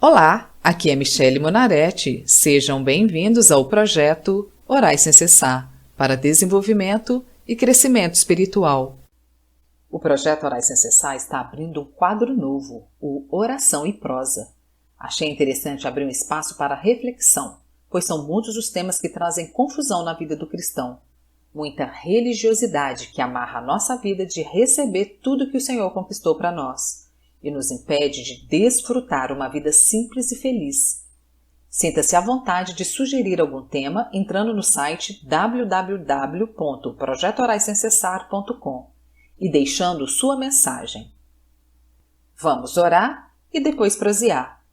Olá, aqui é Michele Monaretti. Sejam bem-vindos ao projeto Orai Sem Cessar, para desenvolvimento e crescimento espiritual. O projeto Orai Sem Cessar está abrindo um quadro novo, o Oração e Prosa. Achei interessante abrir um espaço para reflexão, pois são muitos os temas que trazem confusão na vida do cristão. Muita religiosidade que amarra a nossa vida de receber tudo que o Senhor conquistou para nós e nos impede de desfrutar uma vida simples e feliz. Sinta-se à vontade de sugerir algum tema entrando no site www.projetoraissemcessar.com e deixando sua mensagem. Vamos orar e depois prosear.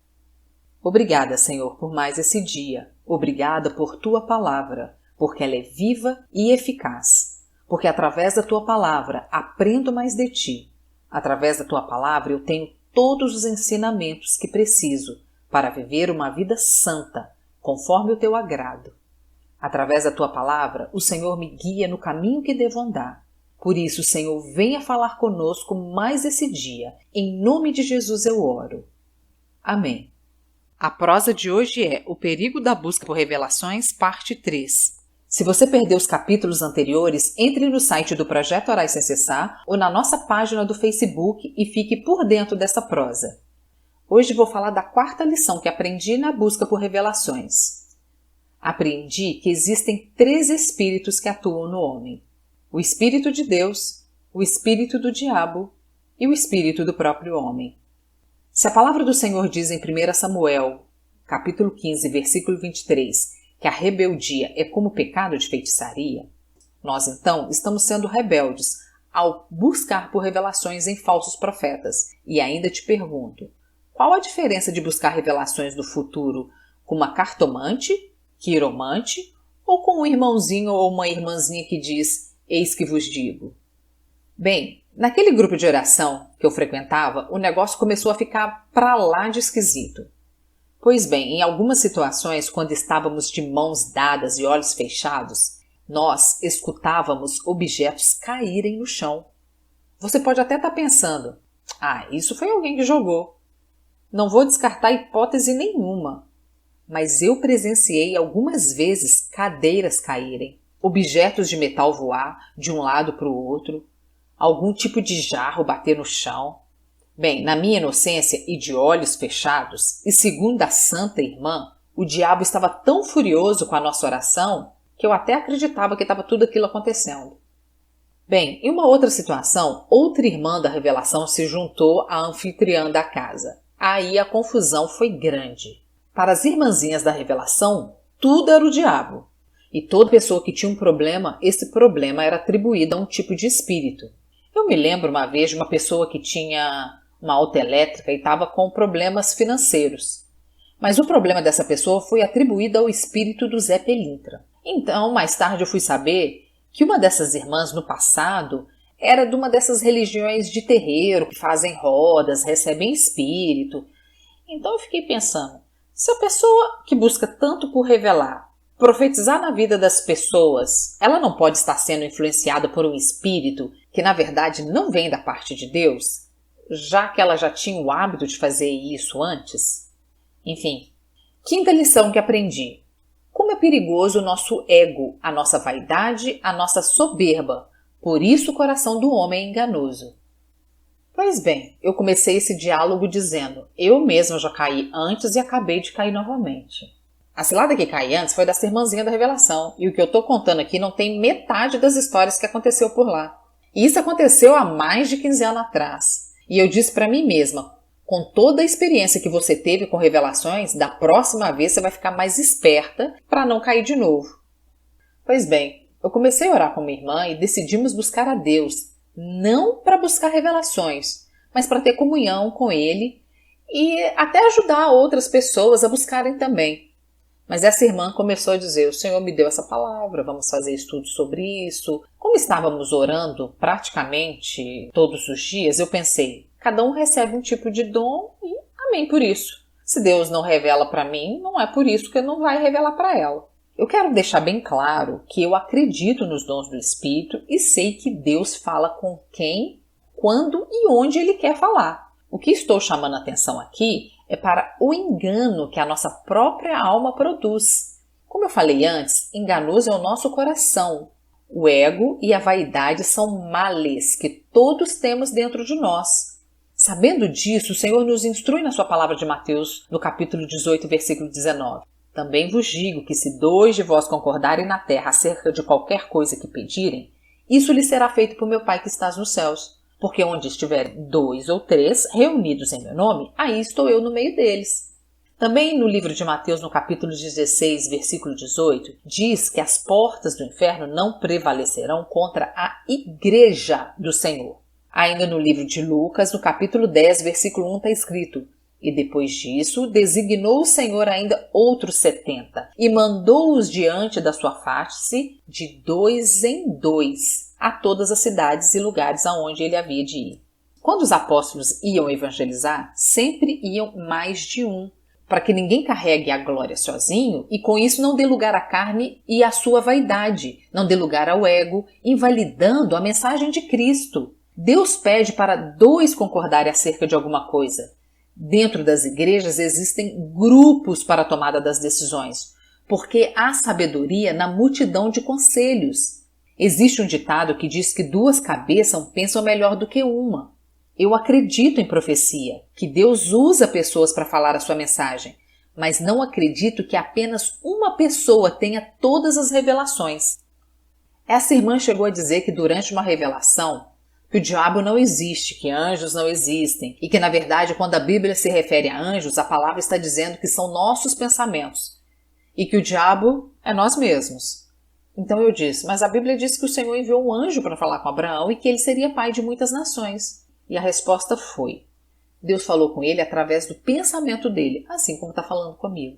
Obrigada, Senhor, por mais esse dia. Obrigada por Tua palavra, porque ela é viva e eficaz. Porque através da Tua palavra aprendo mais de Ti. Através da Tua palavra eu tenho todos os ensinamentos que preciso para viver uma vida santa, conforme o Teu agrado. Através da Tua palavra, o Senhor me guia no caminho que devo andar. Por isso, Senhor, venha falar conosco mais esse dia. Em nome de Jesus eu oro. Amém. A prosa de hoje é O Perigo da Busca por Revelações, parte 3. Se você perdeu os capítulos anteriores, entre no site do Projeto Orai Sem Cessar ou na nossa página do Facebook e fique por dentro dessa prosa. Hoje vou falar da quarta lição que aprendi na busca por revelações. Aprendi que existem 3 espíritos que atuam no homem. O espírito de Deus, o espírito do diabo e o espírito do próprio homem. Se a palavra do Senhor diz em 1 Samuel, capítulo 15, versículo 23, que a rebeldia é como o pecado de feitiçaria, nós então estamos sendo rebeldes ao buscar por revelações em falsos profetas. E ainda te pergunto, qual a diferença de buscar revelações do futuro com uma cartomante, quiromante, ou com um irmãozinho ou uma irmãzinha que diz, eis que vos digo? Bem, naquele grupo de oração que eu frequentava, o negócio começou a ficar pra lá de esquisito. Pois bem, em algumas situações, quando estávamos de mãos dadas e olhos fechados, nós escutávamos objetos caírem no chão. Você pode até estar pensando, isso foi alguém que jogou. Não vou descartar hipótese nenhuma, mas eu presenciei algumas vezes cadeiras caírem, objetos de metal voar de um lado para o outro, algum tipo de jarro bater no chão. Bem, na minha inocência e de olhos fechados, e segundo a santa irmã, o diabo estava tão furioso com a nossa oração que eu até acreditava que estava tudo aquilo acontecendo. Bem, em uma outra situação, outra irmã da revelação se juntou à anfitriã da casa. Aí a confusão foi grande. Para as irmãzinhas da revelação, tudo era o diabo. E toda pessoa que tinha um problema, esse problema era atribuído a um tipo de espírito. Eu me lembro uma vez de uma pessoa que tinha uma autoelétrica e estava com problemas financeiros. Mas o problema dessa pessoa foi atribuído ao espírito do Zé Pelintra. Então, mais tarde eu fui saber que uma dessas irmãs no passado era de uma dessas religiões de terreiro que fazem rodas, recebem espírito. Então eu fiquei pensando, se a pessoa que busca tanto por revelar, profetizar na vida das pessoas, ela não pode estar sendo influenciada por um espírito que na verdade não vem da parte de Deus, já que ela já tinha o hábito de fazer isso antes? Enfim, quinta lição que aprendi. Como é perigoso o nosso ego, a nossa vaidade, a nossa soberba. Por isso o coração do homem é enganoso. Pois bem, eu comecei esse diálogo dizendo, eu mesma já caí antes e acabei de cair novamente. A cilada que caí antes foi dessa irmãzinha da revelação, e o que eu estou contando aqui não tem metade das histórias que aconteceu por lá. E isso aconteceu há mais de 15 anos atrás. E eu disse para mim mesma, com toda a experiência que você teve com revelações, da próxima vez você vai ficar mais esperta para não cair de novo. Pois bem, eu comecei a orar com minha irmã e decidimos buscar a Deus, não para buscar revelações, mas para ter comunhão com Ele e até ajudar outras pessoas a buscarem também. Mas essa irmã começou a dizer, o Senhor me deu essa palavra, vamos fazer estudo sobre isso. Como estávamos orando praticamente todos os dias, eu pensei, cada um recebe um tipo de dom e amém por isso. Se Deus não revela para mim, não é por isso que Ele não vai revelar para ela. Eu quero deixar bem claro que eu acredito nos dons do Espírito e sei que Deus fala com quem, quando e onde Ele quer falar. O que estou chamando a atenção aqui é para o engano que a nossa própria alma produz. Como eu falei antes, enganoso é o nosso coração. O ego e a vaidade são males que todos temos dentro de nós. Sabendo disso, o Senhor nos instrui na sua palavra de Mateus, no capítulo 18, versículo 19. Também vos digo que se 2 de vós concordarem na terra acerca de qualquer coisa que pedirem, isso lhe será feito por meu Pai que estás nos céus. Porque onde estiver 2 ou 3 reunidos em meu nome, aí estou eu no meio deles. Também no livro de Mateus, no capítulo 16, versículo 18, diz que as portas do inferno não prevalecerão contra a igreja do Senhor. Ainda no livro de Lucas, no capítulo 10, versículo 1, está escrito: e depois disso, designou o Senhor ainda outros 70, e mandou-os diante da sua face de 2 em 2, a todas as cidades e lugares aonde ele havia de ir. Quando os apóstolos iam evangelizar, sempre iam mais de um, para que ninguém carregue a glória sozinho e com isso não dê lugar à carne e à sua vaidade, não dê lugar ao ego, invalidando a mensagem de Cristo. Deus pede para 2 concordarem acerca de alguma coisa. Dentro das igrejas existem grupos para a tomada das decisões, porque há sabedoria na multidão de conselhos. Existe um ditado que diz que 2 cabeças pensam melhor do que uma. Eu acredito em profecia, que Deus usa pessoas para falar a sua mensagem, mas não acredito que apenas uma pessoa tenha todas as revelações. Essa irmã chegou a dizer que durante uma revelação, que o diabo não existe, que anjos não existem, e que na verdade quando a Bíblia se refere a anjos, a palavra está dizendo que são nossos pensamentos, e que o diabo é nós mesmos. Então eu disse, mas a Bíblia diz que o Senhor enviou um anjo para falar com Abraão e que ele seria pai de muitas nações. E a resposta foi: Deus falou com ele através do pensamento dele, assim como está falando comigo.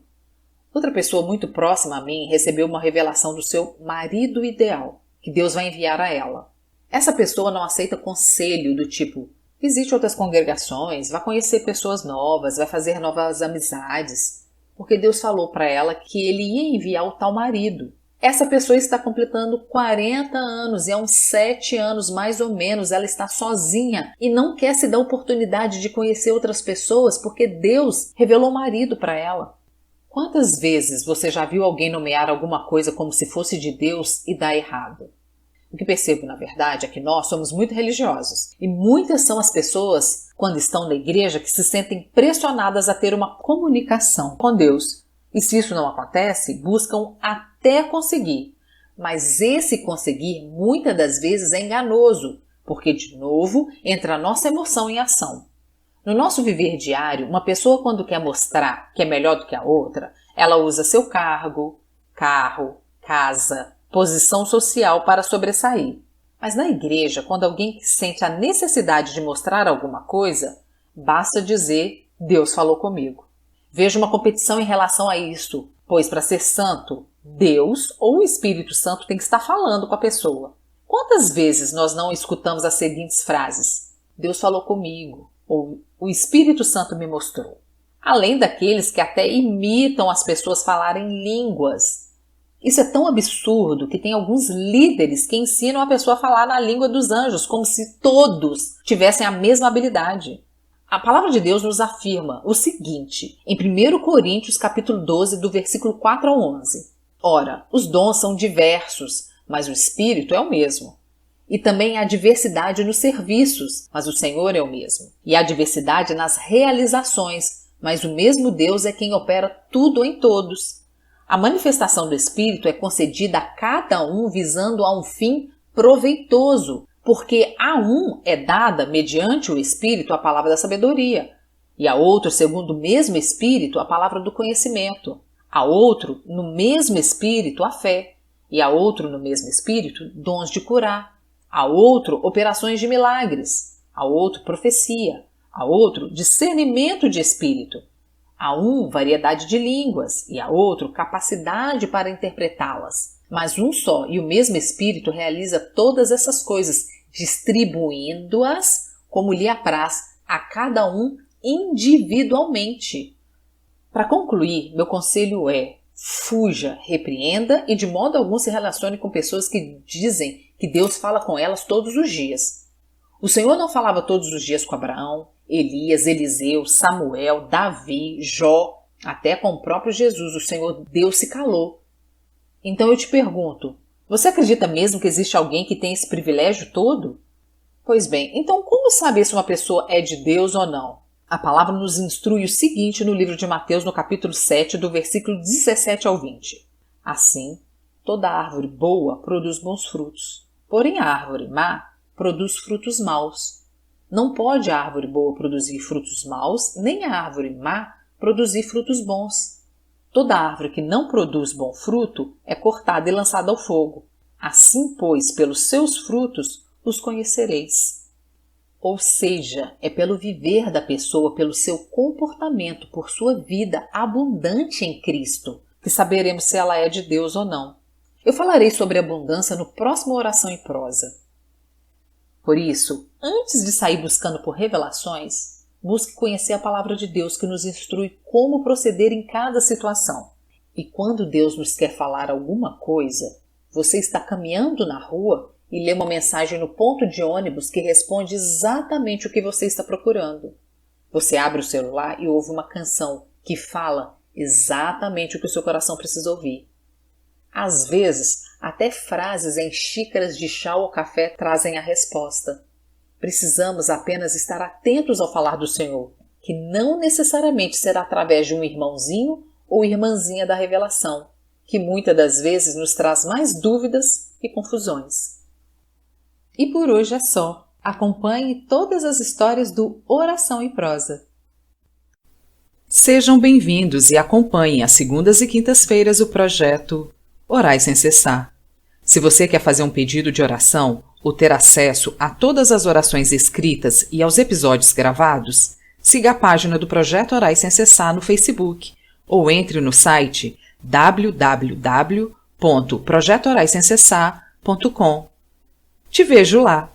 Outra pessoa muito próxima a mim recebeu uma revelação do seu marido ideal, que Deus vai enviar a ela. Essa pessoa não aceita conselho do tipo: visite outras congregações, vá conhecer pessoas novas, vai fazer novas amizades, porque Deus falou para ela que ele ia enviar o tal marido. Essa pessoa está completando 40 anos e há uns 7 anos mais ou menos ela está sozinha e não quer se dar oportunidade de conhecer outras pessoas porque Deus revelou o marido para ela. Quantas vezes você já viu alguém nomear alguma coisa como se fosse de Deus e dar errado? O que percebo, na verdade, é que nós somos muito religiosos e muitas são as pessoas, quando estão na igreja, que se sentem pressionadas a ter uma comunicação com Deus. E se isso não acontece, buscam até conseguir. Mas esse conseguir, muitas das vezes, é enganoso, porque, de novo, entra a nossa emoção em ação. No nosso viver diário, uma pessoa, quando quer mostrar que é melhor do que a outra, ela usa seu cargo, carro, casa, posição social para sobressair. Mas na igreja, quando alguém sente a necessidade de mostrar alguma coisa, basta dizer: Deus falou comigo. Vejo uma competição em relação a isso, pois para ser santo, Deus ou o Espírito Santo tem que estar falando com a pessoa. Quantas vezes nós não escutamos as seguintes frases: Deus falou comigo, ou o Espírito Santo me mostrou? Além daqueles que até imitam as pessoas falarem línguas. Isso é tão absurdo que tem alguns líderes que ensinam a pessoa a falar na língua dos anjos, como se todos tivessem a mesma habilidade. A palavra de Deus nos afirma o seguinte, em 1 Coríntios capítulo 12, do versículo 4 ao 11. Ora, os dons são diversos, mas o Espírito é o mesmo. E também há diversidade nos serviços, mas o Senhor é o mesmo. E há diversidade nas realizações, mas o mesmo Deus é quem opera tudo em todos. A manifestação do Espírito é concedida a cada um visando a um fim proveitoso, porque a um é dada, mediante o Espírito, a palavra da sabedoria, e a outro, segundo o mesmo Espírito, a palavra do conhecimento, a outro, no mesmo Espírito, a fé, e a outro, no mesmo Espírito, dons de curar, a outro, operações de milagres, a outro, profecia, a outro, discernimento de espírito, a um, variedade de línguas, e a outro, capacidade para interpretá-las. Mas um só e o mesmo Espírito realiza todas essas coisas, distribuindo-as como lhe apraz a cada um individualmente. Para concluir, meu conselho é: fuja, repreenda e de modo algum se relacione com pessoas que dizem que Deus fala com elas todos os dias. O Senhor não falava todos os dias com Abraão, Elias, Eliseu, Samuel, Davi, Jó, até com o próprio Jesus, o Senhor Deus se calou. Então eu te pergunto, você acredita mesmo que existe alguém que tem esse privilégio todo? Pois bem, então como saber se uma pessoa é de Deus ou não? A palavra nos instrui o seguinte no livro de Mateus, no capítulo 7, do versículo 17 ao 20. Assim, toda árvore boa produz bons frutos, porém a árvore má produz frutos maus. Não pode a árvore boa produzir frutos maus, nem a árvore má produzir frutos bons. Toda árvore que não produz bom fruto é cortada e lançada ao fogo. Assim, pois, pelos seus frutos os conhecereis. Ou seja, é pelo viver da pessoa, pelo seu comportamento, por sua vida abundante em Cristo, que saberemos se ela é de Deus ou não. Eu falarei sobre abundância no próximo Oração em Prosa. Por isso, antes de sair buscando por revelações, busque conhecer a palavra de Deus que nos instrui como proceder em cada situação. E quando Deus nos quer falar alguma coisa, você está caminhando na rua e lê uma mensagem no ponto de ônibus que responde exatamente o que você está procurando. Você abre o celular e ouve uma canção que fala exatamente o que o seu coração precisa ouvir. Às vezes, até frases em xícaras de chá ou café trazem a resposta. Precisamos apenas estar atentos ao falar do Senhor, que não necessariamente será através de um irmãozinho ou irmãzinha da revelação, que muitas das vezes nos traz mais dúvidas e confusões. E por hoje é só. Acompanhe todas as histórias do Oração em Prosa. Sejam bem-vindos e acompanhem às segundas e quintas-feiras o projeto Orai Sem Cessar. Se você quer fazer um pedido de oração ou ter acesso a todas as orações escritas e aos episódios gravados, siga a página do Projeto Orai Sem Cessar no Facebook ou entre no site www.projetoraissemcessar.com. Te vejo lá!